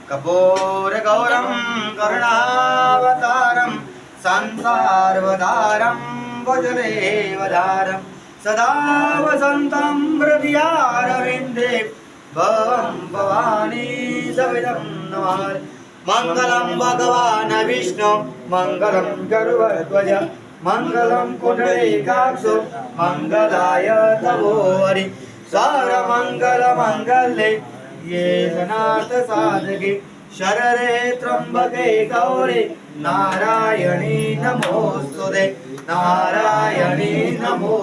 कपूर गौरम करुणावतारम संसारवतारम वज्रेवधारम सदा वसंतं हृदयारविन्दे भवं भवानी सविदं नमामि। मंगलम भगवान विष्णु मंगलम गरुड़ध्वज मंगलम कुंडलीकाक्षो मंगलाय तवो हरि सर्वमंगल मंगले ये सनाथ साधके शरणे त्र्यंबके गौरी नारायणी नमोस्तुते नारायणी नमो।